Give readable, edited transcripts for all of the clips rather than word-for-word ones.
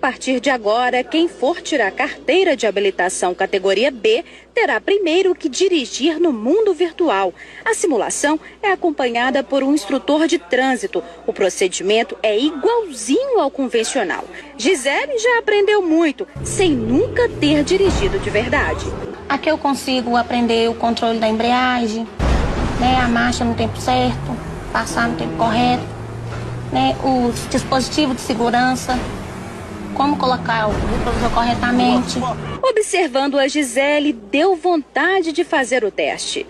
partir de agora, quem for tirar carteira de habilitação categoria B terá primeiro que dirigir no mundo virtual. A simulação é acompanhada por um instrutor de trânsito. O procedimento é igualzinho ao convencional. Gisele já aprendeu muito, sem nunca ter dirigido de verdade. Aqui eu consigo aprender o controle da embreagem, a marcha no tempo certo, passar no tempo correto. Os dispositivos de segurança, como colocar o retrovisor corretamente. Observando a Gisele, deu vontade de fazer o teste.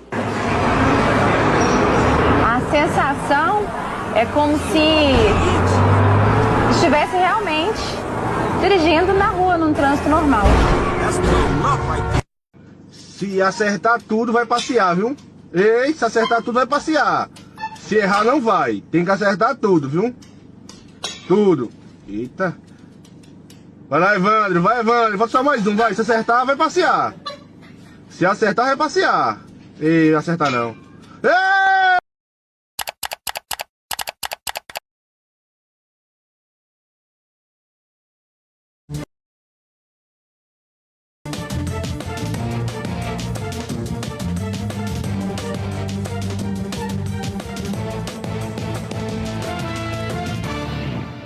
A sensação é como se estivesse realmente dirigindo na rua, num trânsito normal. Se acertar tudo, vai passear, viu? Ei, se acertar tudo, vai passear. Se errar, não vai. Tem que acertar tudo, viu? Tudo. Eita. Vai lá, Evandro. Vai, Evandro. Falta só mais um, vai. Se acertar, vai passear. Se acertar, vai passear. Ei, não acertar não. Ei!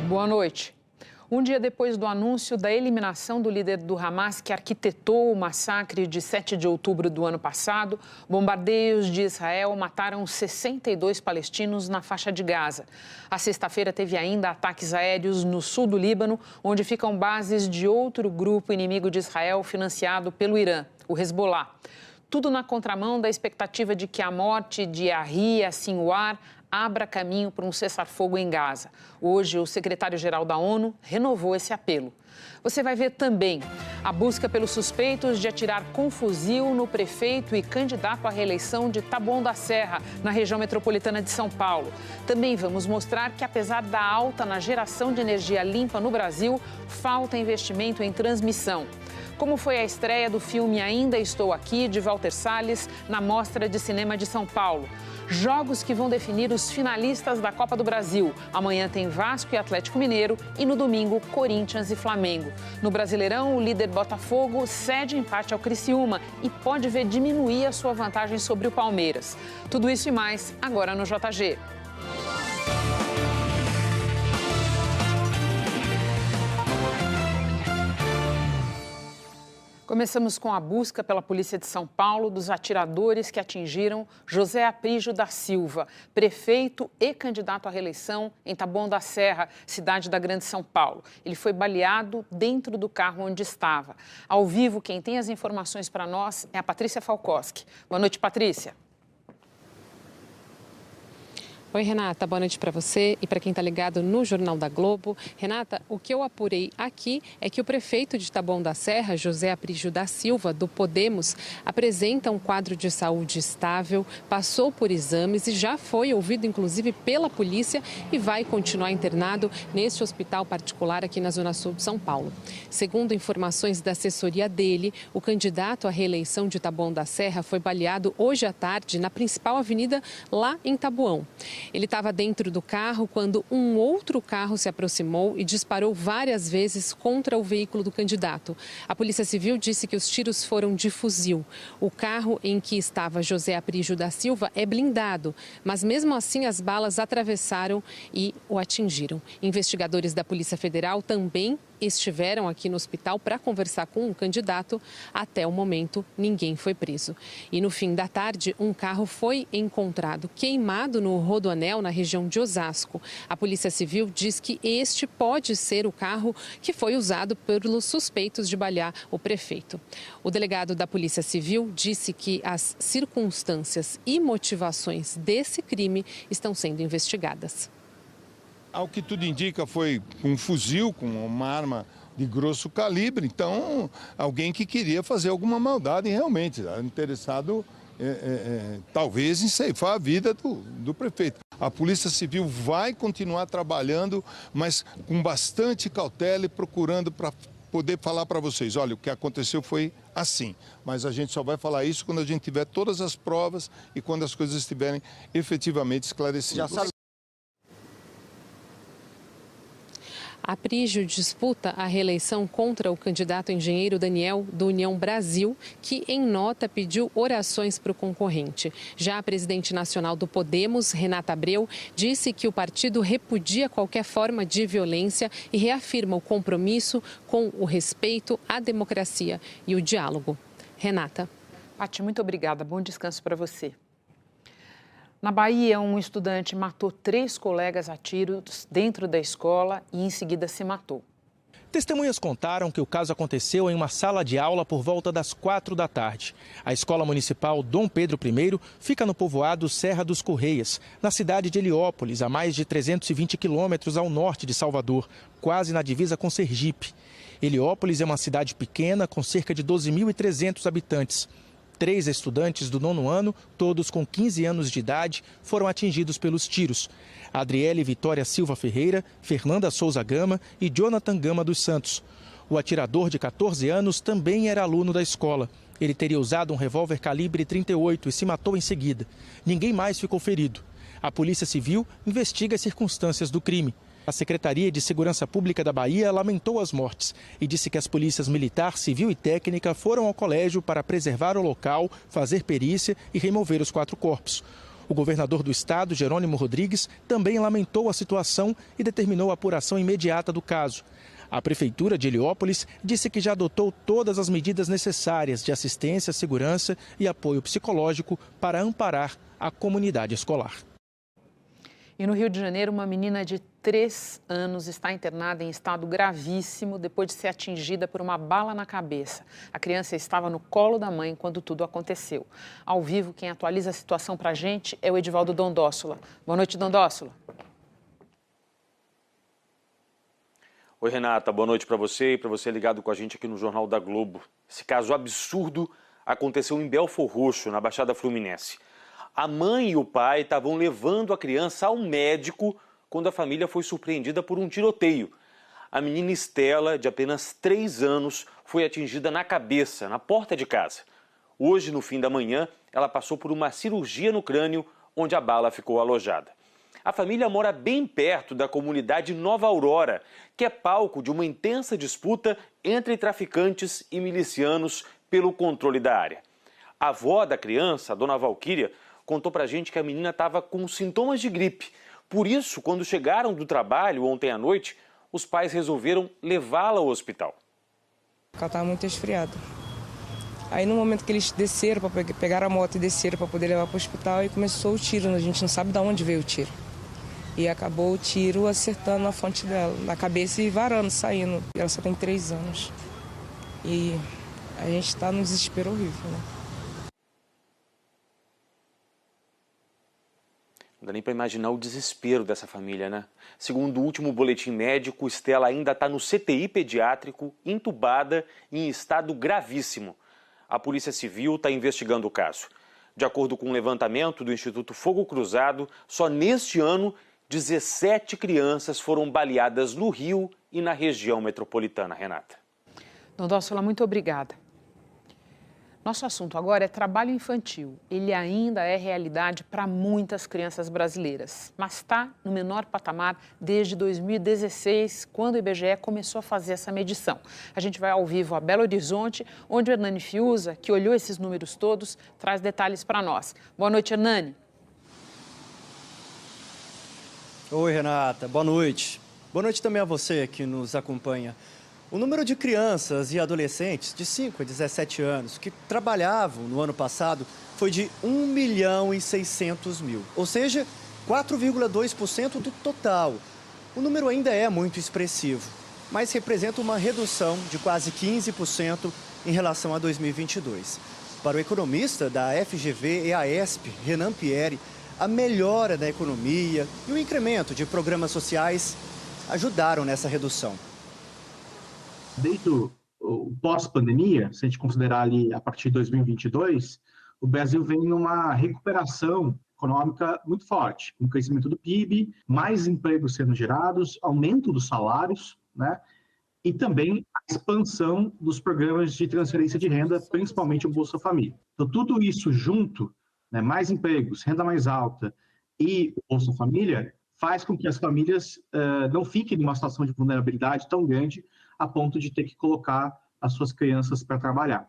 Boa noite. Um dia depois do anúncio da eliminação do líder do Hamas, que arquitetou o massacre de 7 de outubro do ano passado, bombardeios de Israel mataram 62 palestinos na faixa de Gaza. A sexta-feira teve ainda ataques aéreos no sul do Líbano, onde ficam bases de outro grupo inimigo de Israel financiado pelo Irã, o Hezbollah. Tudo na contramão da expectativa de que a morte de Yahya Sinwar abra caminho para um cessar-fogo em Gaza. Hoje, o secretário-geral da ONU renovou esse apelo. Você vai ver também a busca pelos suspeitos de atirar com fuzil no prefeito e candidato à reeleição de Taboão da Serra, na região metropolitana de São Paulo. Também vamos mostrar que, apesar da alta na geração de energia limpa no Brasil, falta investimento em transmissão. Como foi a estreia do filme Ainda Estou Aqui, de Walter Salles, na Mostra de Cinema de São Paulo. Jogos que vão definir os finalistas da Copa do Brasil. Amanhã tem Vasco e Atlético Mineiro e no domingo, Corinthians e Flamengo. No Brasileirão, o líder Botafogo cede empate ao Criciúma e pode ver diminuir a sua vantagem sobre o Palmeiras. Tudo isso e mais agora no JG. Começamos com a busca pela Polícia de São Paulo dos atiradores que atingiram José Aprígio da Silva, prefeito e candidato à reeleição em Taboão da Serra, cidade da Grande São Paulo. Ele foi baleado dentro do carro onde estava. Ao vivo, quem tem as informações para nós é a Patrícia Falkowski. Boa noite, Patrícia. Oi, Renata, boa noite para você e para quem está ligado no Jornal da Globo. Renata, o que eu apurei aqui é que o prefeito de Taboão da Serra, José Aprígio da Silva, do Podemos, apresenta um quadro de saúde estável, passou por exames e já foi ouvido, inclusive, pela polícia e vai continuar internado neste hospital particular aqui na Zona Sul de São Paulo. Segundo informações da assessoria dele, o candidato à reeleição de Taboão da Serra foi baleado hoje à tarde na principal avenida lá em Taboão. Ele estava dentro do carro quando um outro carro se aproximou e disparou várias vezes contra o veículo do candidato. A Polícia Civil disse que os tiros foram de fuzil. O carro em que estava José Aprígio da Silva é blindado, mas mesmo assim as balas atravessaram e o atingiram. Investigadores da Polícia Federal também estiveram aqui no hospital para conversar com o candidato. Até o momento, ninguém foi preso. E no fim da tarde, um carro foi encontrado queimado no Rodoanel, na região de Osasco. A Polícia Civil diz que este pode ser o carro que foi usado pelos suspeitos de balear o prefeito. O delegado da Polícia Civil disse que as circunstâncias e motivações desse crime estão sendo investigadas. Ao que tudo indica, foi um fuzil com uma arma de grosso calibre. Então, alguém que queria fazer alguma maldade realmente, interessado talvez em ceifar a vida do prefeito. A Polícia Civil vai continuar trabalhando, mas com bastante cautela e procurando para poder falar para vocês, olha, o que aconteceu foi assim. Mas a gente só vai falar isso quando a gente tiver todas as provas e quando as coisas estiverem efetivamente esclarecidas. A Aprígio disputa a reeleição contra o candidato engenheiro Daniel, do União Brasil, que, em nota, pediu orações para o concorrente. Já a presidente nacional do Podemos, Renata Abreu, disse que o partido repudia qualquer forma de violência e reafirma o compromisso com o respeito à democracia e o diálogo. Renata. Pati, muito obrigada. Bom descanso para você. Na Bahia, um estudante matou 3 colegas a tiros dentro da escola e em seguida se matou. Testemunhas contaram que o caso aconteceu em uma sala de aula por volta das 4 da tarde. A Escola Municipal Dom Pedro I fica no povoado Serra dos Correias, na cidade de Heliópolis, a mais de 320 quilômetros ao norte de Salvador, quase na divisa com Sergipe. Heliópolis é uma cidade pequena com cerca de 12.300 habitantes. 3 estudantes do 9º ano, todos com 15 anos de idade, foram atingidos pelos tiros. Adriele Vitória Silva Ferreira, Fernanda Souza Gama e Jonathan Gama dos Santos. O atirador de 14 anos também era aluno da escola. Ele teria usado um revólver calibre 38 e se matou em seguida. Ninguém mais ficou ferido. A Polícia Civil investiga as circunstâncias do crime. A Secretaria de Segurança Pública da Bahia lamentou as mortes e disse que as polícias militar, civil e técnica foram ao colégio para preservar o local, fazer perícia e remover os 4 corpos. O governador do estado, Jerônimo Rodrigues, também lamentou a situação e determinou a apuração imediata do caso. A Prefeitura de Heliópolis disse que já adotou todas as medidas necessárias de assistência, segurança e apoio psicológico para amparar a comunidade escolar. E no Rio de Janeiro, uma menina de 3 anos está internada em estado gravíssimo depois de ser atingida por uma bala na cabeça. A criança estava no colo da mãe quando tudo aconteceu. Ao vivo, quem atualiza a situação para a gente é o Edivaldo Dondossola. Boa noite, Dondossola. Oi, Renata. Boa noite para você e para você ligado com a gente aqui no Jornal da Globo. Esse caso absurdo aconteceu em Belfor Roxo, na Baixada Fluminense. A mãe e o pai estavam levando a criança ao médico quando a família foi surpreendida por um tiroteio. A menina Estela, de apenas 3 anos, foi atingida na cabeça, na porta de casa. Hoje, no fim da manhã, ela passou por uma cirurgia no crânio, onde a bala ficou alojada. A família mora bem perto da comunidade Nova Aurora, que é palco de uma intensa disputa entre traficantes e milicianos pelo controle da área. A avó da criança, a dona Valquíria, contou pra gente que a menina estava com sintomas de gripe. Por isso, quando chegaram do trabalho ontem à noite, os pais resolveram levá-la ao hospital. Ela estava muito resfriada. Aí no momento que eles desceram, pegaram a moto e desceram para poder levar para o hospital, aí começou o tiro. A gente não sabe de onde veio o tiro. E acabou o tiro acertando a fonte dela, na cabeça e varando, saindo. Ela só tem 3 anos. E a gente está num desespero horrível, né? Não dá nem para imaginar o desespero dessa família, né? Segundo o último boletim médico, Estela ainda está no CTI pediátrico, entubada e em estado gravíssimo. A Polícia Civil está investigando o caso. De acordo com um levantamento do Instituto Fogo Cruzado, só neste ano, 17 crianças foram baleadas no Rio e na região metropolitana. Renata. Dondossola, muito obrigada. Nosso assunto agora é trabalho infantil. Ele ainda é realidade para muitas crianças brasileiras, mas está no menor patamar desde 2016, quando o IBGE começou a fazer essa medição. A gente vai ao vivo a Belo Horizonte, onde o Hernani Fiuza, que olhou esses números todos, traz detalhes para nós. Boa noite, Hernani. Oi, Renata. Boa noite. Boa noite também a você que nos acompanha. O número de crianças e adolescentes de 5 a 17 anos que trabalhavam no ano passado foi de 1.600.000, ou seja, 4,2% do total. O número ainda é muito expressivo, mas representa uma redução de quase 15% em relação a 2022. Para o economista da FGV-EASP, Renan Pieri, a melhora da economia e o incremento de programas sociais ajudaram nessa redução. Desde o pós-pandemia, se a gente considerar ali a partir de 2022, o Brasil vem numa recuperação econômica muito forte, com o crescimento do PIB, mais empregos sendo gerados, aumento dos salários, né? E também a expansão dos programas de transferência de renda, principalmente o Bolsa Família. Então, tudo isso junto, né, mais empregos, renda mais alta e o Bolsa Família, faz com que as famílias não fiquem numa situação de vulnerabilidade tão grande a ponto de ter que colocar as suas crianças para trabalhar.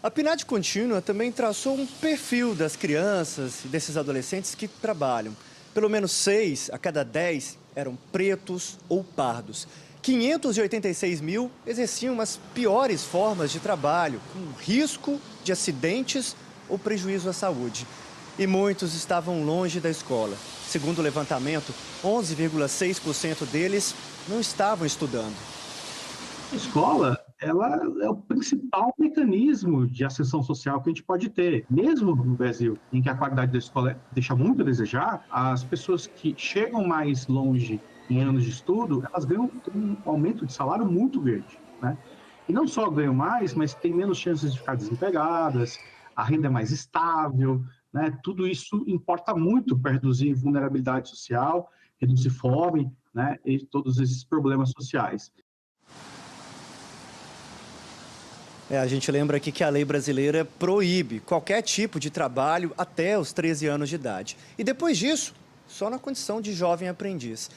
A PNAD Contínua também traçou um perfil das crianças e desses adolescentes que trabalham. Pelo menos 6 a cada 10 eram pretos ou pardos. 586 mil exerciam as piores formas de trabalho, com risco de acidentes ou prejuízo à saúde. E muitos estavam longe da escola. Segundo o levantamento, 11,6% deles não estavam estudando. A escola, ela é o principal mecanismo de ascensão social que a gente pode ter. Mesmo no Brasil, em que a qualidade da escola deixa muito a desejar, as pessoas que chegam mais longe em anos de estudo, elas ganham um aumento de salário muito grande, né? E não só ganham mais, mas têm menos chances de ficar desempregadas, a renda é mais estável, né? Tudo isso importa muito para reduzir vulnerabilidade social, reduzir fome, né? E todos esses problemas sociais. A gente lembra aqui que a lei brasileira proíbe qualquer tipo de trabalho até os 13 anos de idade. E depois disso, só na condição de jovem aprendiz.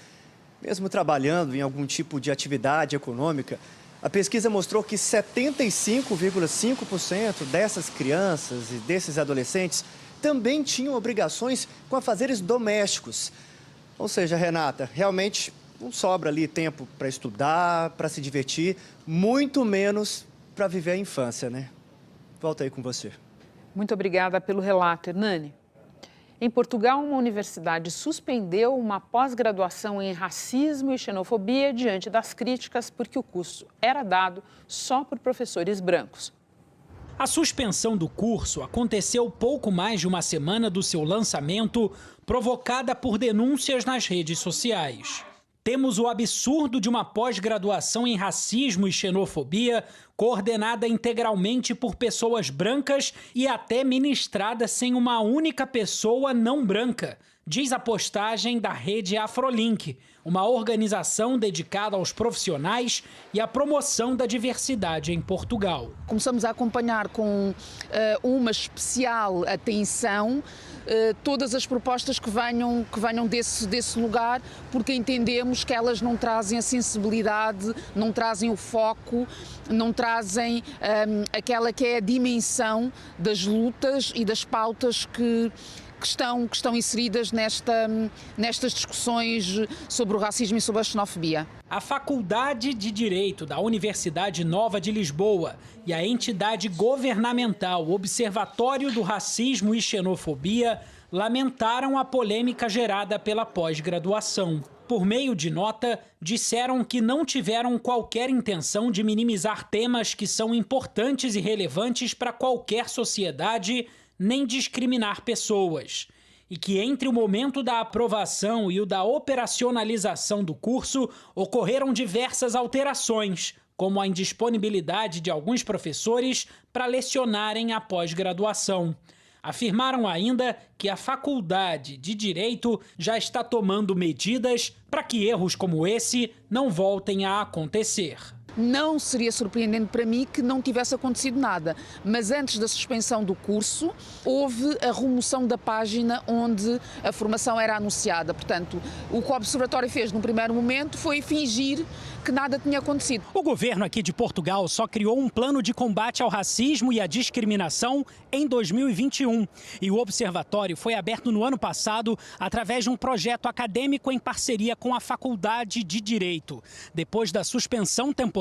Mesmo trabalhando em algum tipo de atividade econômica, a pesquisa mostrou que 75,5% dessas crianças e desses adolescentes também tinham obrigações com afazeres domésticos. Ou seja, Renata, realmente não sobra ali tempo para estudar, para se divertir, muito menos para viver a infância, né? Volta aí com você. Muito obrigada pelo relato, Hernani. Em Portugal, uma universidade suspendeu uma pós-graduação em racismo e xenofobia diante das críticas porque o curso era dado só por professores brancos. A suspensão do curso aconteceu pouco mais de uma semana do seu lançamento, provocada por denúncias nas redes sociais. Temos o absurdo de uma pós-graduação em racismo e xenofobia, coordenada integralmente por pessoas brancas e até ministrada sem uma única pessoa não branca, diz a postagem da rede Afrolink, uma organização dedicada aos profissionais e à promoção da diversidade em Portugal. Começamos a acompanhar com uma especial atenção todas as propostas que venham desse lugar, porque entendemos que elas não trazem a sensibilidade, não trazem o foco, não trazem aquela que é a dimensão das lutas e das pautas que estão inseridas nestas discussões sobre o racismo e sobre a xenofobia. A Faculdade de Direito da Universidade Nova de Lisboa e a entidade governamental Observatório do Racismo e Xenofobia lamentaram a polêmica gerada pela pós-graduação. Por meio de nota, disseram que não tiveram qualquer intenção de minimizar temas que são importantes e relevantes para qualquer sociedade, nem discriminar pessoas. E que entre o momento da aprovação e o da operacionalização do curso, ocorreram diversas alterações, como a indisponibilidade de alguns professores para lecionarem a pós-graduação. Afirmaram ainda que a Faculdade de Direito já está tomando medidas para que erros como esse não voltem a acontecer. Não seria surpreendente para mim que não tivesse acontecido nada, mas antes da suspensão do curso, houve a remoção da página onde a formação era anunciada. Portanto, o que o Observatório fez no primeiro momento foi fingir que nada tinha acontecido. O governo aqui de Portugal só criou um plano de combate ao racismo e à discriminação em 2021. E o observatório foi aberto no ano passado através de um projeto acadêmico em parceria com a Faculdade de Direito. Depois da suspensão temporária,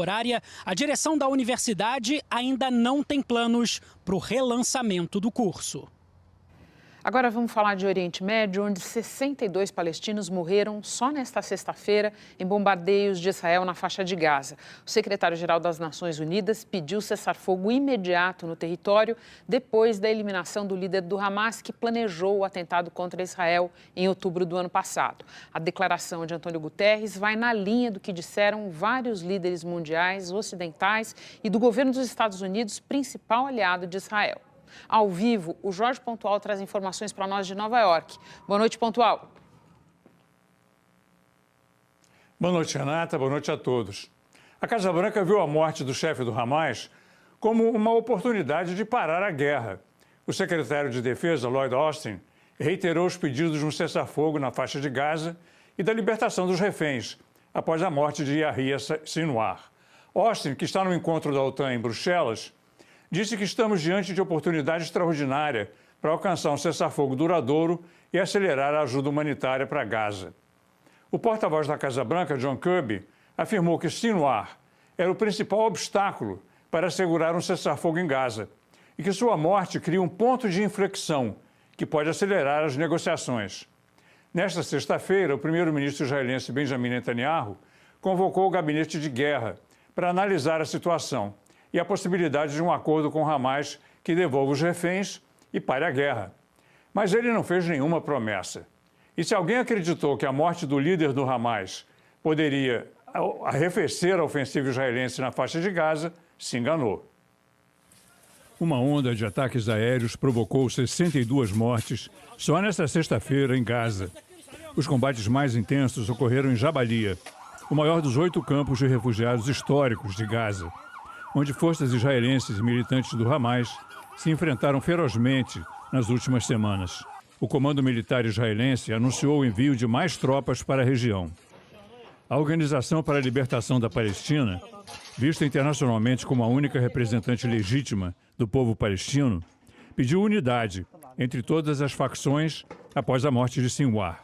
a direção da universidade ainda não tem planos para o relançamento do curso. Agora vamos falar de Oriente Médio, onde 62 palestinos morreram só nesta sexta-feira em bombardeios de Israel na faixa de Gaza. O secretário-geral das Nações Unidas pediu cessar-fogo imediato no território depois da eliminação do líder do Hamas, que planejou o atentado contra Israel em outubro do ano passado. A declaração de Antônio Guterres vai na linha do que disseram vários líderes mundiais, ocidentais e do governo dos Estados Unidos, principal aliado de Israel. Ao vivo, o Jorge Pontual traz informações para nós de Nova York. Boa noite, Pontual. Boa noite, Renata. Boa noite a todos. A Casa Branca viu a morte do chefe do Hamas como uma oportunidade de parar a guerra. O secretário de Defesa, Lloyd Austin, reiterou os pedidos de um cessar-fogo na faixa de Gaza e da libertação dos reféns, após a morte de Yahya Sinwar. Austin, que está no encontro da OTAN em Bruxelas, disse que estamos diante de oportunidade extraordinária para alcançar um cessar-fogo duradouro e acelerar a ajuda humanitária para Gaza. O porta-voz da Casa Branca, John Kirby, afirmou que Sinwar era o principal obstáculo para assegurar um cessar-fogo em Gaza e que sua morte cria um ponto de inflexão que pode acelerar as negociações. Nesta sexta-feira, o primeiro-ministro israelense Benjamin Netanyahu convocou o gabinete de guerra para analisar a situação e a possibilidade de um acordo com Hamas que devolva os reféns e pare a guerra. Mas ele não fez nenhuma promessa. E se alguém acreditou que a morte do líder do Hamas poderia arrefecer a ofensiva israelense na faixa de Gaza, se enganou. Uma onda de ataques aéreos provocou 62 mortes só nesta sexta-feira em Gaza. Os combates mais intensos ocorreram em Jabalia, o maior dos 8 campos de refugiados históricos de Gaza, onde forças israelenses e militantes do Hamas se enfrentaram ferozmente nas últimas semanas. O comando militar israelense anunciou o envio de mais tropas para a região. A Organização para a Libertação da Palestina, vista internacionalmente como a única representante legítima do povo palestino, pediu unidade entre todas as facções após a morte de Sinwar.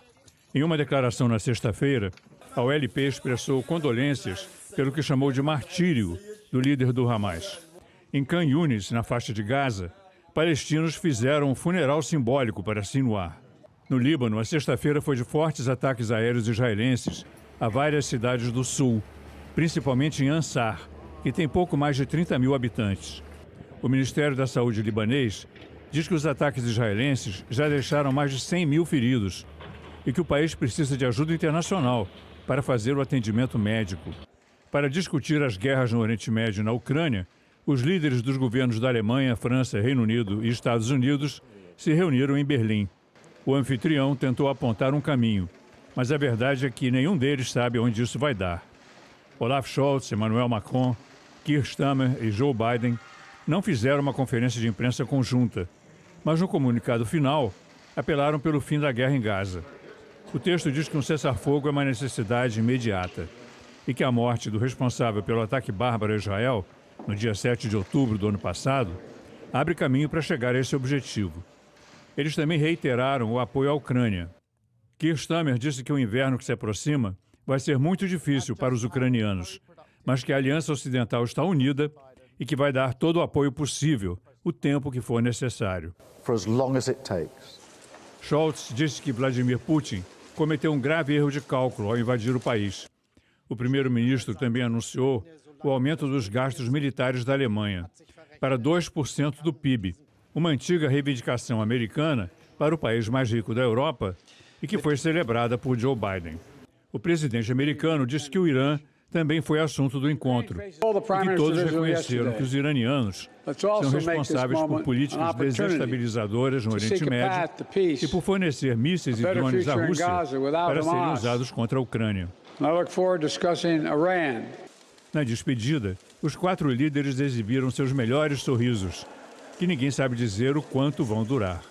Em uma declaração na sexta-feira, a OLP expressou condolências pelo que chamou de martírio do líder do Hamas. Em Khan Yunis, na faixa de Gaza, palestinos fizeram um funeral simbólico para Sinwar. No Líbano, a sexta-feira foi de fortes ataques aéreos israelenses a várias cidades do sul, principalmente em Ansar, que tem pouco mais de 30 mil habitantes. O Ministério da Saúde libanês diz que os ataques israelenses já deixaram mais de 100 mil feridos e que o país precisa de ajuda internacional para fazer o atendimento médico. Para discutir as guerras no Oriente Médio e na Ucrânia, os líderes dos governos da Alemanha, França, Reino Unido e Estados Unidos se reuniram em Berlim. O anfitrião tentou apontar um caminho, mas a verdade é que nenhum deles sabe onde isso vai dar. Olaf Scholz, Emmanuel Macron, Keir Starmer e Joe Biden não fizeram uma conferência de imprensa conjunta, mas no comunicado final apelaram pelo fim da guerra em Gaza. O texto diz que um cessar-fogo é uma necessidade imediata e que a morte do responsável pelo ataque bárbaro a Israel, no dia 7 de outubro do ano passado, abre caminho para chegar a esse objetivo. Eles também reiteraram o apoio à Ucrânia. Keir Starmer disse que o inverno que se aproxima vai ser muito difícil para os ucranianos, mas que a Aliança Ocidental está unida e que vai dar todo o apoio possível, o tempo que for necessário. Scholz disse que Vladimir Putin cometeu um grave erro de cálculo ao invadir o país. O primeiro-ministro também anunciou o aumento dos gastos militares da Alemanha para 2% do PIB, uma antiga reivindicação americana para o país mais rico da Europa e que foi celebrada por Joe Biden. O presidente americano disse que o Irã também foi assunto do encontro e que todos reconheceram que os iranianos são responsáveis por políticas desestabilizadoras no Oriente Médio e por fornecer mísseis e drones à Rússia para serem usados contra a Ucrânia. Na despedida, os 4 líderes exibiram seus melhores sorrisos, que ninguém sabe dizer o quanto vão durar.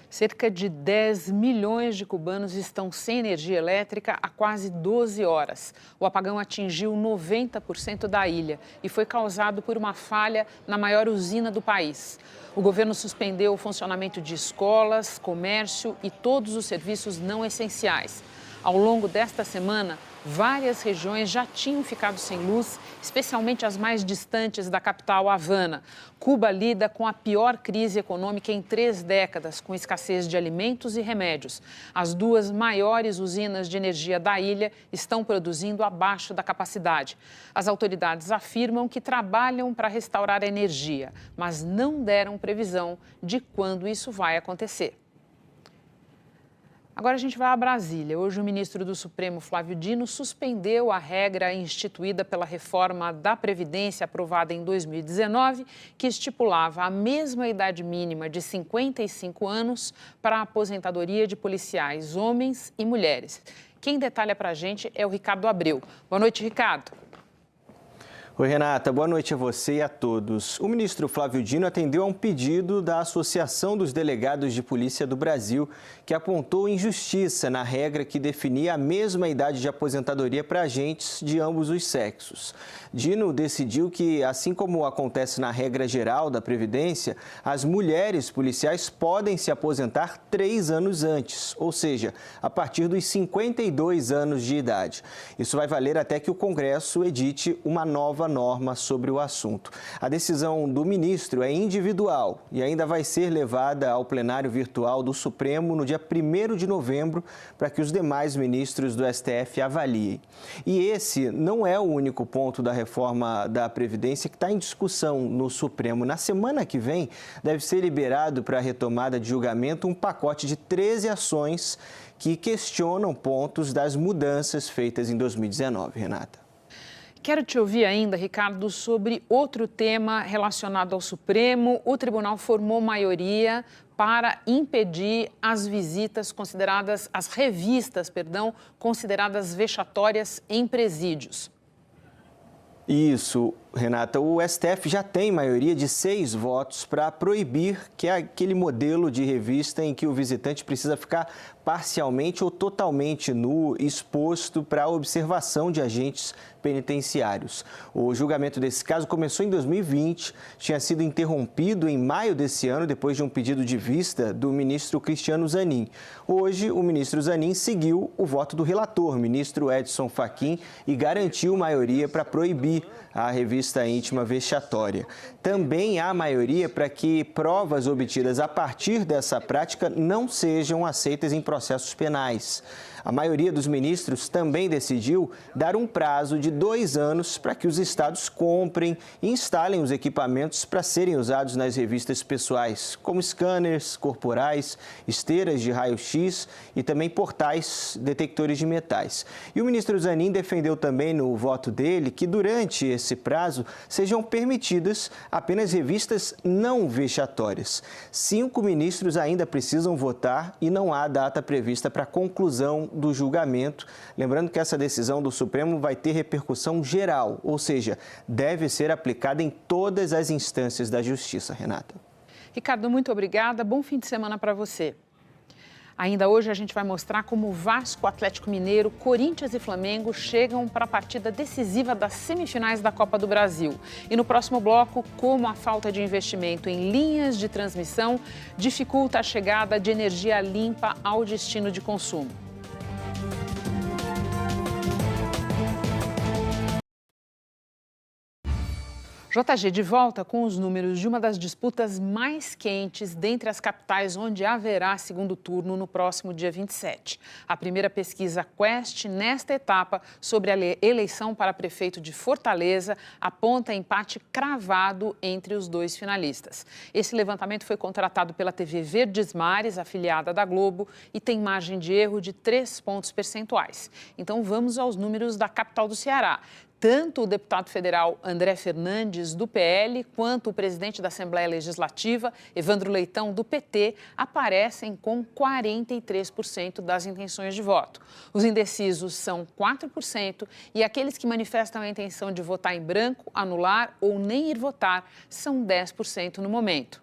Cerca de 10 milhões de cubanos estão sem energia elétrica há quase 12 horas. O apagão atingiu 90% da ilha e foi causado por uma falha na maior usina do país. O governo suspendeu o funcionamento de escolas, comércio e todos os serviços não essenciais. Ao longo desta semana, várias regiões já tinham ficado sem luz, especialmente as mais distantes da capital, Havana. Cuba lida com a pior crise econômica em 3 décadas, com escassez de alimentos e remédios. As 2 maiores usinas de energia da ilha estão produzindo abaixo da capacidade. As autoridades afirmam que trabalham para restaurar a energia, mas não deram previsão de quando isso vai acontecer. Agora a gente vai a Brasília. Hoje o ministro do Supremo, Flávio Dino, suspendeu a regra instituída pela reforma da Previdência aprovada em 2019, que estipulava a mesma idade mínima de 55 anos para a aposentadoria de policiais, homens e mulheres. Quem detalha para a gente é o Ricardo Abreu. Boa noite, Ricardo. Oi, Renata. Boa noite a você e a todos. O ministro Flávio Dino atendeu a um pedido da Associação dos Delegados de Polícia do Brasil, que apontou injustiça na regra que definia a mesma idade de aposentadoria para agentes de ambos os sexos. Dino decidiu que, assim como acontece na regra geral da Previdência, as mulheres policiais podem se aposentar 3 anos antes, ou seja, a partir dos 52 anos de idade. Isso vai valer até que o Congresso edite uma nova norma sobre o assunto. A decisão do ministro é individual e ainda vai ser levada ao plenário virtual do Supremo no dia 1º de novembro para que os demais ministros do STF avaliem. E esse não é o único ponto da reforma da Previdência que está em discussão no Supremo. Na semana que vem, deve ser liberado para a retomada de julgamento um pacote de 13 ações que questionam pontos das mudanças feitas em 2019, Renata. Quero te ouvir ainda, Ricardo, sobre outro tema relacionado ao Supremo. O tribunal formou maioria para impedir as visitas consideradas, as revistas, consideradas vexatórias em presídios. Isso, Renata. O STF já tem maioria de 6 votos para proibir que é aquele modelo de revista em que o visitante precisa ficar parcialmente ou totalmente nu, exposto para a observação de agentes penitenciários. O julgamento desse caso começou em 2020, tinha sido interrompido em maio desse ano, depois de um pedido de vista do ministro Cristiano Zanin. Hoje, o ministro Zanin seguiu o voto do relator, ministro Edson Fachin, e garantiu maioria para proibir a revista íntima vexatória. Também há maioria para que provas obtidas a partir dessa prática não sejam aceitas em processos penais. A maioria dos ministros também decidiu dar um prazo de 2 anos para que os estados comprem e instalem os equipamentos para serem usados nas revistas pessoais, como scanners corporais, esteiras de raio-x e também portais detectores de metais. E o ministro Zanin defendeu também no voto dele que durante esse prazo sejam permitidas apenas revistas não vexatórias. 5 ministros ainda precisam votar e não há data prevista para a conclusão do julgamento. Lembrando que essa decisão do Supremo vai ter repercussão geral, ou seja, deve ser aplicada em todas as instâncias da Justiça, Renata. Ricardo, muito obrigada. Bom fim de semana para você. Ainda hoje a gente vai mostrar como o Vasco, Atlético Mineiro, Corinthians e Flamengo chegam para a partida decisiva das semifinais da Copa do Brasil. E no próximo bloco, como a falta de investimento em linhas de transmissão dificulta a chegada de energia limpa ao destino de consumo. JG de volta com os números de uma das disputas mais quentes dentre as capitais onde haverá segundo turno no próximo dia 27. A primeira pesquisa Quest, nesta etapa, sobre a eleição para prefeito de Fortaleza, aponta empate cravado entre os 2 finalistas. Esse levantamento foi contratado pela TV Verdes Mares, afiliada da Globo, e tem margem de erro de 3 pontos percentuais. Então vamos aos números da capital do Ceará. Tanto o deputado federal André Fernandes, do PL, quanto o presidente da Assembleia Legislativa, Evandro Leitão, do PT, aparecem com 43% das intenções de voto. Os indecisos são 4% e aqueles que manifestam a intenção de votar em branco, anular ou nem ir votar são 10% no momento.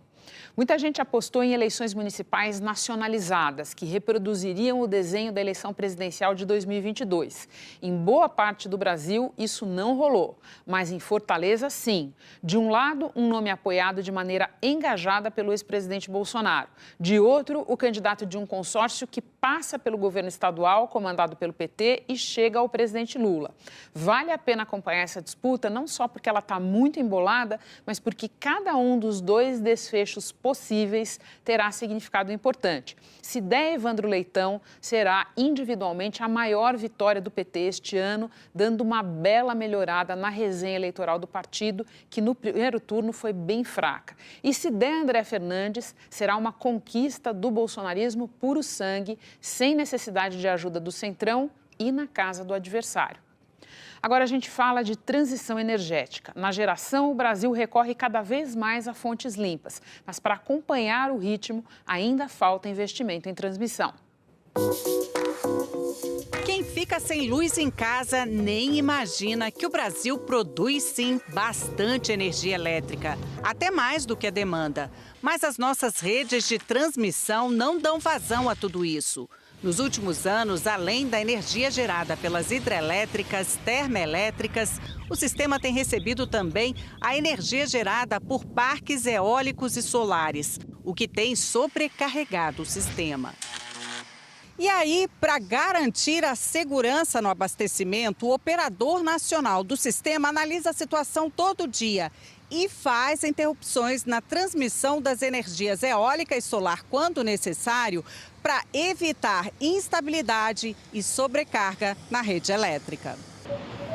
Muita gente apostou em eleições municipais nacionalizadas, que reproduziriam o desenho da eleição presidencial de 2022. Em boa parte do Brasil, isso não rolou, mas em Fortaleza, sim. De um lado, um nome apoiado de maneira engajada pelo ex-presidente Bolsonaro. De outro, o candidato de um consórcio que passa pelo governo estadual, comandado pelo PT, e chega ao presidente Lula. Vale a pena acompanhar essa disputa, não só porque ela está muito embolada, mas porque cada um dos 2 desfechos possíveis terá significado importante. Se der Evandro Leitão, será individualmente a maior vitória do PT este ano, dando uma bela melhorada na resenha eleitoral do partido, que no primeiro turno foi bem fraca. E se der André Fernandes, será uma conquista do bolsonarismo puro sangue, sem necessidade de ajuda do Centrão e na casa do adversário. Agora a gente fala de transição energética. Na geração, o Brasil recorre cada vez mais a fontes limpas, mas para acompanhar o ritmo, ainda falta investimento em transmissão. Quem fica fica sem luz em casa nem imagina que o Brasil produz sim bastante energia elétrica, até mais do que a demanda. Mas as nossas redes de transmissão não dão vazão a tudo isso. Nos últimos anos, além da energia gerada pelas hidrelétricas, termoelétricas, o sistema tem recebido também a energia gerada por parques eólicos e solares, o que tem sobrecarregado o sistema. E aí, para garantir a segurança no abastecimento, o Operador Nacional do Sistema analisa a situação todo dia e faz interrupções na transmissão das energias eólica e solar quando necessário, para evitar instabilidade e sobrecarga na rede elétrica.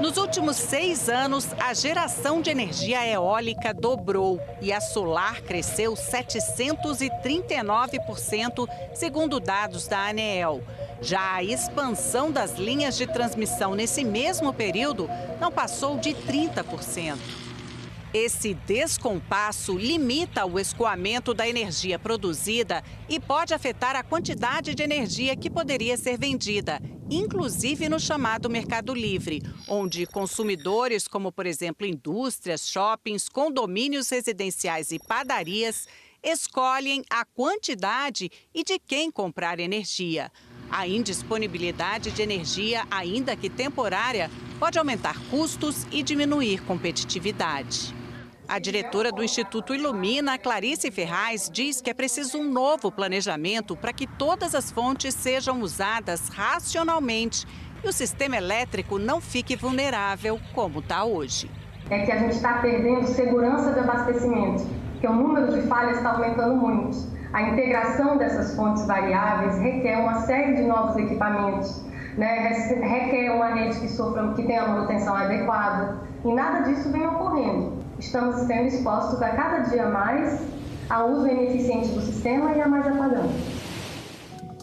Nos últimos 6 anos, a geração de energia eólica dobrou e a solar cresceu 739%, segundo dados da ANEEL. Já a expansão das linhas de transmissão nesse mesmo período não passou de 30%. Esse descompasso limita o escoamento da energia produzida e pode afetar a quantidade de energia que poderia ser vendida, inclusive no chamado Mercado Livre, onde consumidores como, por exemplo, indústrias, shoppings, condomínios residenciais e padarias escolhem a quantidade e de quem comprar energia. A indisponibilidade de energia, ainda que temporária, pode aumentar custos e diminuir competitividade. A diretora do Instituto Ilumina, Clarice Ferraz, diz que é preciso um novo planejamento para que todas as fontes sejam usadas racionalmente e o sistema elétrico não fique vulnerável como está hoje. É que a gente está perdendo segurança de abastecimento, porque o número de falhas está aumentando muito. A integração dessas fontes variáveis requer uma série de novos equipamentos, requer uma rede que tenha a manutenção adequada, e nada disso vem ocorrendo. Estamos sendo expostos a cada dia mais ao uso ineficiente do sistema e a mais apagão.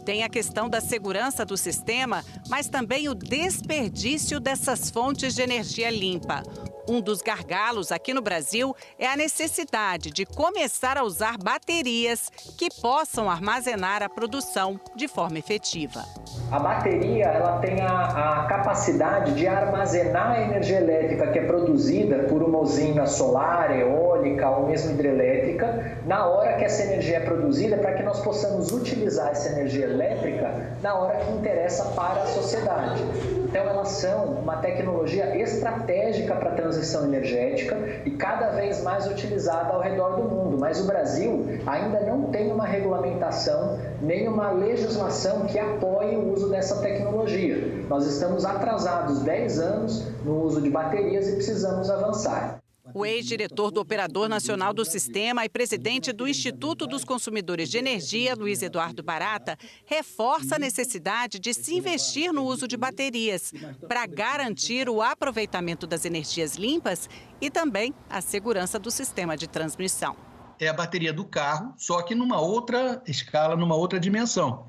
Tem a questão da segurança do sistema, mas também o desperdício dessas fontes de energia limpa. Um dos gargalos aqui no Brasil é a necessidade de começar a usar baterias que possam armazenar a produção de forma efetiva. A bateria ela tem a capacidade de armazenar a energia elétrica que é produzida por uma usina solar, eólica ou mesmo hidrelétrica na hora que essa energia é produzida, para que nós possamos utilizar essa energia elétrica na hora que interessa para a sociedade. Então elas são uma tecnologia estratégica para a transição energética e cada vez mais utilizada ao redor do mundo. Mas o Brasil ainda não tem uma regulamentação nem uma legislação que apoie o uso dessa tecnologia. Nós estamos atrasados 10 anos no uso de baterias e precisamos avançar. O ex-diretor do Operador Nacional do Sistema e presidente do Instituto dos Consumidores de Energia, Luiz Eduardo Barata, reforça a necessidade de se investir no uso de baterias para garantir o aproveitamento das energias limpas e também a segurança do sistema de transmissão. É a bateria do carro, só que numa outra escala, numa outra dimensão.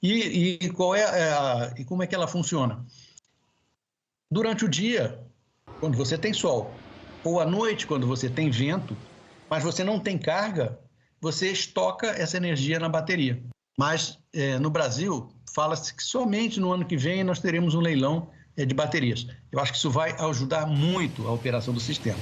E como é que ela funciona? Durante o dia, quando você tem sol, ou à noite, quando você tem vento, mas você não tem carga, você estoca essa energia na bateria. Mas no Brasil, fala-se que somente no ano que vem nós teremos um leilão de baterias. Eu acho que isso vai ajudar muito a operação do sistema.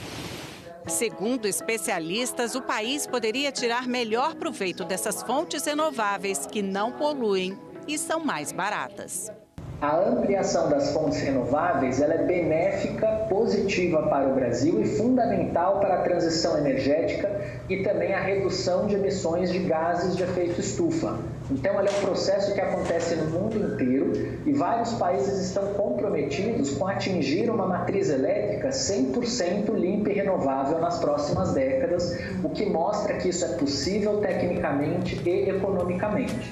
Segundo especialistas, o país poderia tirar melhor proveito dessas fontes renováveis que não poluem e são mais baratas. A ampliação das fontes renováveis ela é benéfica, positiva para o Brasil e fundamental para a transição energética e também a redução de emissões de gases de efeito estufa. Então, ela é um processo que acontece no mundo inteiro e vários países estão comprometidos com atingir uma matriz elétrica 100% limpa e renovável nas próximas décadas, o que mostra que isso é possível tecnicamente e economicamente.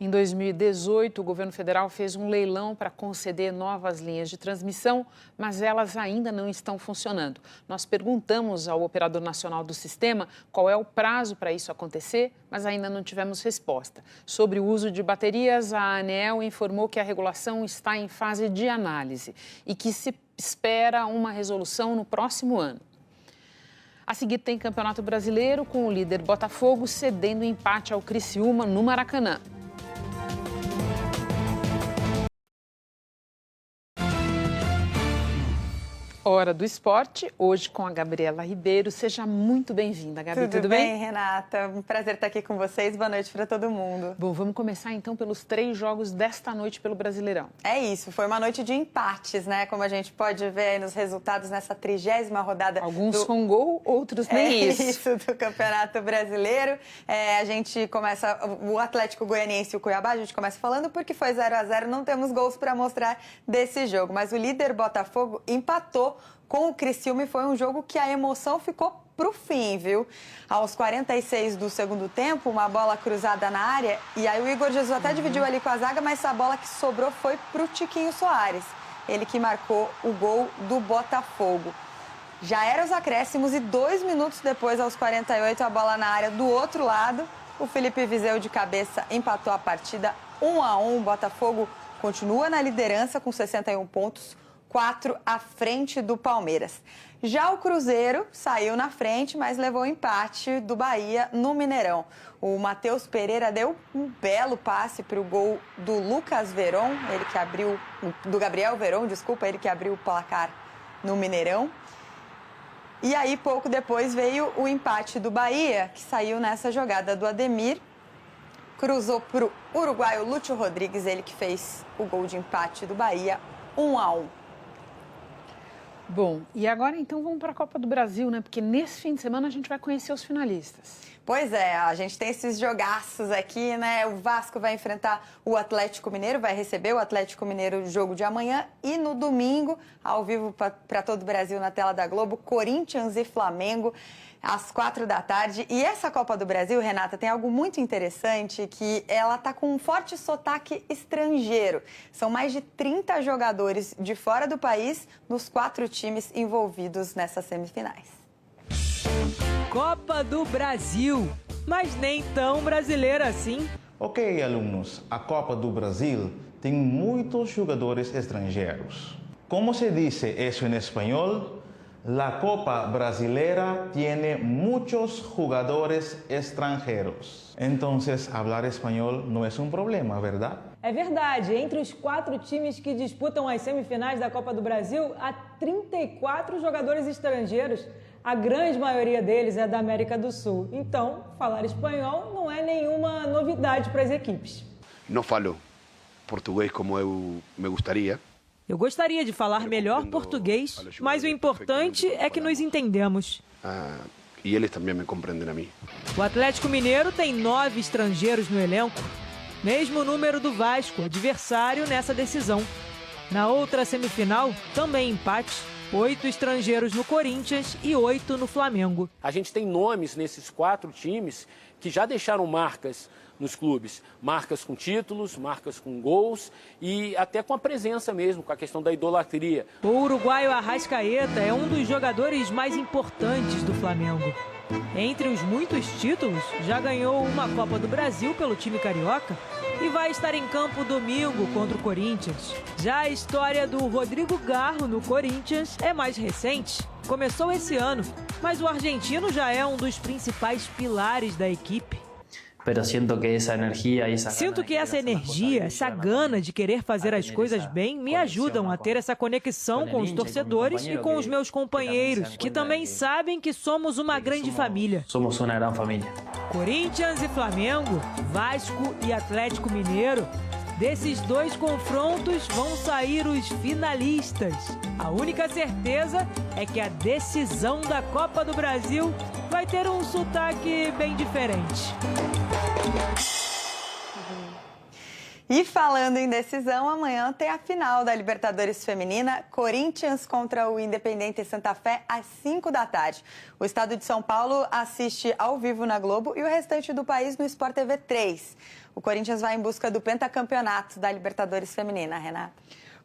Em 2018, o governo federal fez um leilão para conceder novas linhas de transmissão, mas elas ainda não estão funcionando. Nós perguntamos ao Operador Nacional do Sistema qual é o prazo para isso acontecer, mas ainda não tivemos resposta. Sobre o uso de baterias, a ANEEL informou que a regulação está em fase de análise e que se espera uma resolução no próximo ano. A seguir tem Campeonato Brasileiro, com o líder Botafogo cedendo empate ao Criciúma no Maracanã. Hora do Esporte, hoje com a Gabriela Ribeiro. Seja muito bem-vinda, Gabi. Tudo bem, Renata? Um prazer estar aqui com vocês. Boa noite para todo mundo. Bom, vamos começar então pelos 3 jogos desta noite pelo Brasileirão. É isso, foi uma noite de empates, né? Como a gente pode ver aí nos resultados nessa 30ª rodada. Alguns com gol, outros nem isso. Isso, do Campeonato Brasileiro. A gente começa, o Atlético Goianiense e o Cuiabá, a gente começa falando porque foi 0-0, não temos gols para mostrar desse jogo. Mas o líder Botafogo empatou com o Criciúma e foi um jogo que a emoção ficou pro fim, viu? Aos 46 do segundo tempo, uma bola cruzada na área, e aí o Igor Jesus até dividiu ali com a zaga, mas a bola que sobrou foi pro Tiquinho Soares, ele que marcou o gol do Botafogo. Já eram os acréscimos e 2 minutos depois, aos 48, a bola na área do outro lado, o Felipe Viseu de cabeça empatou a partida 1-1. O Botafogo continua na liderança com 61 pontos, 4 à frente do Palmeiras. Já o Cruzeiro saiu na frente, mas levou o empate do Bahia no Mineirão. O Matheus Pereira deu um belo passe para o gol do Lucas Veron, ele que abriu, do Gabriel Veron, desculpa, ele que abriu o placar no Mineirão. E aí, pouco depois, veio o empate do Bahia, que saiu nessa jogada do Ademir. Cruzou para o uruguaio Lúcio Rodrigues, ele que fez o gol de empate do Bahia, 1-1. Bom, e agora então vamos para a Copa do Brasil, né? Porque nesse fim de semana a gente vai conhecer os finalistas. Pois é, a gente tem esses jogaços aqui, né? O Vasco vai enfrentar o Atlético Mineiro, vai receber o Atlético Mineiro no jogo de amanhã. E no domingo, ao vivo para todo o Brasil na tela da Globo, Corinthians e Flamengo, às 4 da tarde. E essa Copa do Brasil, Renata, tem algo muito interessante, que ela está com um forte sotaque estrangeiro. São mais de 30 jogadores de fora do país nos 4 times envolvidos nessas semifinais. Copa do Brasil, mas nem tão brasileira assim. Ok, alunos, a Copa do Brasil tem muitos jogadores estrangeiros. Como se diz isso em espanhol? La Copa Brasileira tiene muchos jugadores extranjeros. Entonces, hablar espanhol no es un problema, ¿verdad? É verdade, entre os 4 times que disputam as semifinais da Copa do Brasil, há 34 jogadores estrangeiros. A grande maioria deles é da América do Sul. Então, falar espanhol não é nenhuma novidade para as equipes. Não falo português como eu me gostaria. Eu gostaria de falar melhor português, mas o importante é que nos entendemos. E eles também me compreendem a mim. O Atlético Mineiro tem 9 estrangeiros no elenco, mesmo número do Vasco, adversário nessa decisão. Na outra semifinal, também empate, 8 estrangeiros no Corinthians e 8 no Flamengo. A gente tem nomes nesses 4 times que já deixaram marcas nos clubes, marcas com títulos, marcas com gols e até com a presença mesmo, com a questão da idolatria. O uruguaio Arrascaeta é um dos jogadores mais importantes do Flamengo. Entre os muitos títulos, já ganhou uma Copa do Brasil pelo time carioca e vai estar em campo domingo contra o Corinthians. Já a história do Rodrigo Garro no Corinthians é mais recente. Começou esse ano, mas o argentino já é um dos principais pilares da equipe. Sinto que essa energia, essa gana de querer fazer as coisas bem me ajudam a ter essa conexão com os torcedores e com os meus companheiros, que também sabem que somos uma grande família. Somos uma grande família. Corinthians e Flamengo, Vasco e Atlético Mineiro. Desses 2 confrontos vão sair os finalistas. A única certeza é que a decisão da Copa do Brasil vai ter um sotaque bem diferente. E falando em decisão, amanhã tem a final da Libertadores Feminina, Corinthians contra o Independente Santa Fé, às 5 da tarde. O estado de São Paulo assiste ao vivo na Globo e o restante do país no Sport TV 3. O Corinthians vai em busca do pentacampeonato da Libertadores Feminina, Renata.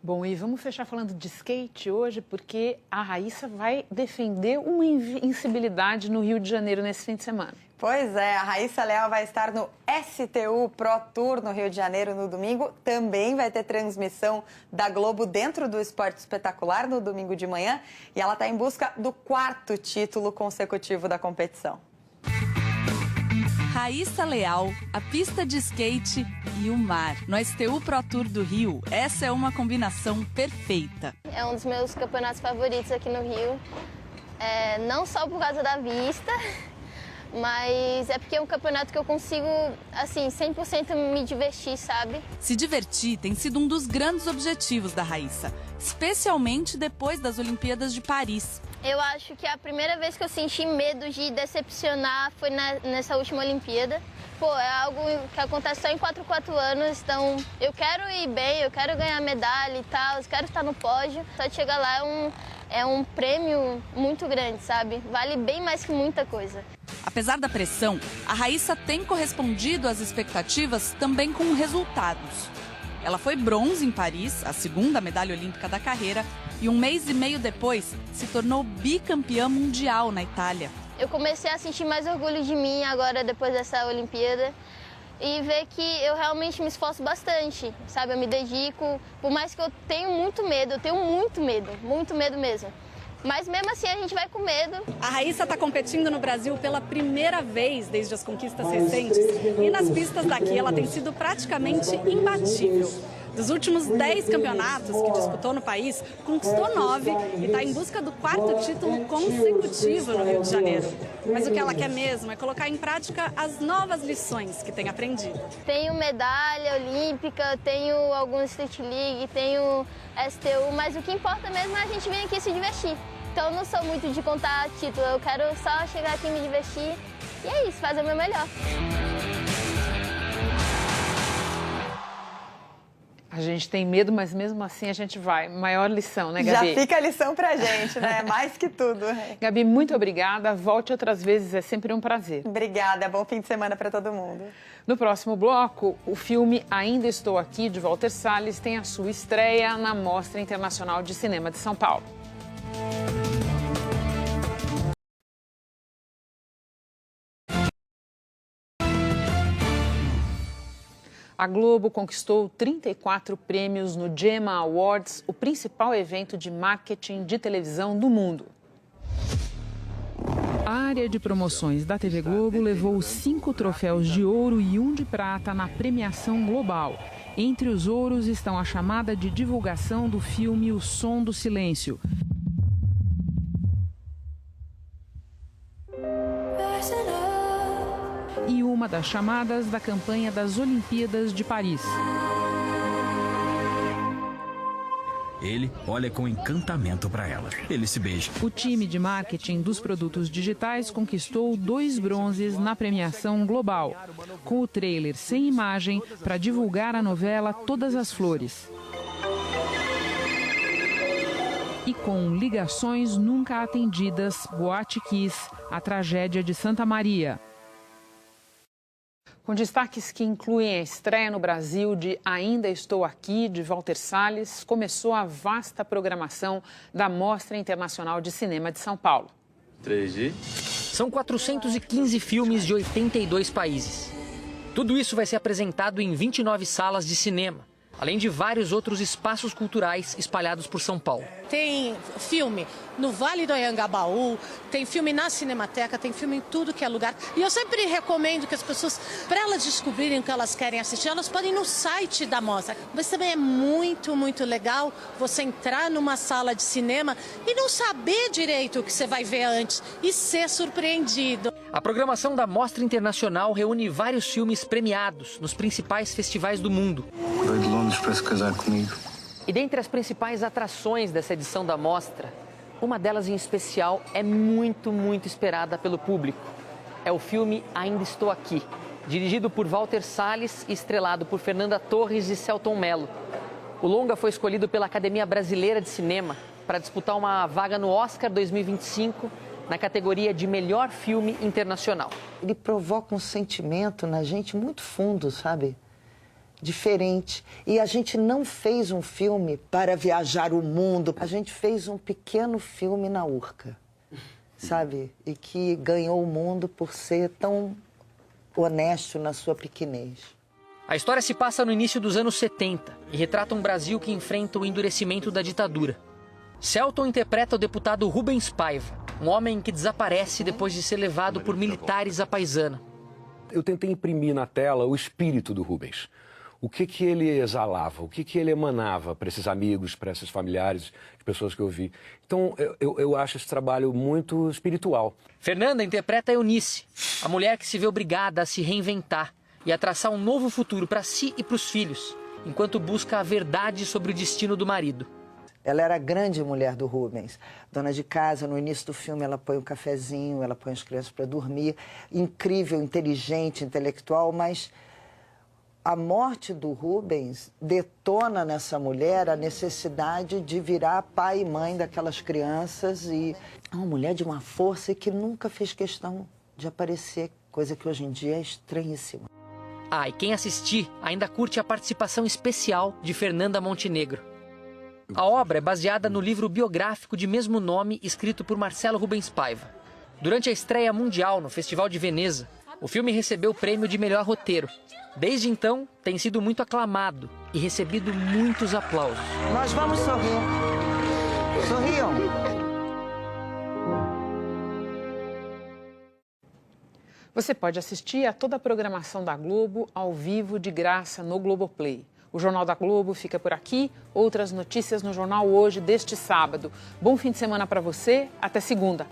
Bom, e vamos fechar falando de skate hoje, porque a Raíssa vai defender uma invencibilidade no Rio de Janeiro nesse fim de semana. Pois é, a Raíssa Leal vai estar no STU Pro Tour no Rio de Janeiro no domingo. Também vai ter transmissão da Globo dentro do Esporte Espetacular no domingo de manhã. E ela está em busca do 4º título consecutivo da competição. Raíssa Leal, a pista de skate e o mar. No STU Pro Tour do Rio, essa é uma combinação perfeita. É um dos meus campeonatos favoritos aqui no Rio. Não só por causa da vista, mas é porque é um campeonato que eu consigo, assim, 100% me divertir, sabe? Se divertir tem sido um dos grandes objetivos da Raíssa, especialmente depois das Olimpíadas de Paris. Eu acho que a primeira vez que eu senti medo de decepcionar foi nessa última Olimpíada. Pô, é algo que acontece só em 4 anos, então eu quero ir bem, eu quero ganhar medalha e tal, eu quero estar no pódio. Só de chegar lá é um prêmio muito grande, sabe? Vale bem mais que muita coisa. Apesar da pressão, a Raíssa tem correspondido às expectativas também com resultados. Ela foi bronze em Paris, a segunda medalha olímpica da carreira, e 1 mês e meio depois se tornou bicampeã mundial na Itália. Eu comecei a sentir mais orgulho de mim agora, depois dessa Olimpíada, e ver que eu realmente me esforço bastante, sabe? Eu me dedico, por mais que eu tenha muito medo, eu tenho muito medo mesmo. Mas mesmo assim a gente vai com medo. A Raíssa está competindo no Brasil pela primeira vez desde as conquistas recentes. E nas pistas daqui ela tem sido praticamente imbatível. Dos últimos 10 campeonatos que disputou no país, conquistou 9 e está em busca do 4º título consecutivo no Rio de Janeiro. Mas o que ela quer mesmo é colocar em prática as novas lições que tem aprendido. Tenho medalha olímpica, tenho alguns Street League, tenho STU, mas o que importa mesmo é a gente vir aqui se divertir. Então eu não sou muito de contar título, eu quero só chegar aqui e me divertir e é isso, fazer o meu melhor. A gente tem medo, mas mesmo assim a gente vai. Maior lição, né, Gabi? Já fica a lição pra gente, né? Mais que tudo. Gabi, muito obrigada. Volte outras vezes, é sempre um prazer. Obrigada, bom fim de semana para todo mundo. No próximo bloco, o filme Ainda Estou Aqui, de Walter Salles, tem a sua estreia na Mostra Internacional de Cinema de São Paulo. A Globo conquistou 34 prêmios no GEMA Awards, o principal evento de marketing de televisão do mundo. A área de promoções da TV Globo levou 5 troféus de ouro e 1 de prata na premiação global. Entre os ouros estão a chamada de divulgação do filme O Som do Silêncio. E uma das chamadas da campanha das Olimpíadas de Paris. Ele olha com encantamento para ela. Eles se beijam. O time de marketing dos produtos digitais conquistou 2 bronzes na premiação global, com o trailer sem imagem para divulgar a novela Todas as Flores. E com ligações nunca atendidas, Boate Kiss, a tragédia de Santa Maria. Com destaques que incluem a estreia no Brasil de Ainda Estou Aqui, de Walter Salles, começou a vasta programação da Mostra Internacional de Cinema de São Paulo. 3D. São 415 filmes de 82 países. Tudo isso vai ser apresentado em 29 salas de cinema, além de vários outros espaços culturais espalhados por São Paulo. Tem filme no Vale do Anhangabaú, tem filme na Cinemateca, tem filme em tudo que é lugar. E eu sempre recomendo que as pessoas, para elas descobrirem o que elas querem assistir, elas podem ir no site da mostra. Mas também é muito, muito legal você entrar numa sala de cinema e não saber direito o que você vai ver antes e ser surpreendido. A programação da Mostra Internacional reúne vários filmes premiados nos principais festivais do mundo. Veio de Londres para se casar comigo. E dentre as principais atrações dessa edição da Mostra, uma delas em especial é muito, muito esperada pelo público. É o filme Ainda Estou Aqui, dirigido por Walter Salles e estrelado por Fernanda Torres e Selton Mello. O longa foi escolhido pela Academia Brasileira de Cinema para disputar uma vaga no Oscar 2025 na categoria de melhor filme internacional. Ele provoca um sentimento na gente muito fundo, sabe? Diferente. E a gente não fez um filme para viajar o mundo. A gente fez um pequeno filme na Urca, sabe? E que ganhou o mundo por ser tão honesto na sua pequenez. A história se passa no início dos anos 70 e retrata um Brasil que enfrenta o endurecimento da ditadura. Selton interpreta o deputado Rubens Paiva, um homem que desaparece depois de ser levado por militares à paisana. eu tentei imprimir na tela o espírito do Rubens. O que ele exalava, o que ele emanava para esses amigos, para esses familiares, de pessoas que eu vi. Então, eu acho esse trabalho muito espiritual. Fernanda interpreta a Eunice, a mulher que se vê obrigada a se reinventar e a traçar um novo futuro para si e para os filhos, enquanto busca a verdade sobre o destino do marido. Ela era a grande mulher do Rubens, dona de casa. No início do filme ela põe um cafezinho, ela põe as crianças para dormir. Incrível, inteligente, intelectual, mas a morte do Rubens detona nessa mulher a necessidade de virar pai e mãe daquelas crianças. E é uma mulher de uma força e que nunca fez questão de aparecer, coisa que hoje em dia é estranhíssima. E quem assistir ainda curte a participação especial de Fernanda Montenegro. A obra é baseada no livro biográfico de mesmo nome, escrito por Marcelo Rubens Paiva. Durante a estreia mundial no Festival de Veneza, o filme recebeu o prêmio de melhor roteiro. Desde então, tem sido muito aclamado e recebido muitos aplausos. Nós vamos sorrir. Sorriam. Você pode assistir a toda a programação da Globo ao vivo de graça no Globoplay. O Jornal da Globo fica por aqui. Outras notícias no Jornal Hoje deste sábado. Bom fim de semana para você. Até segunda.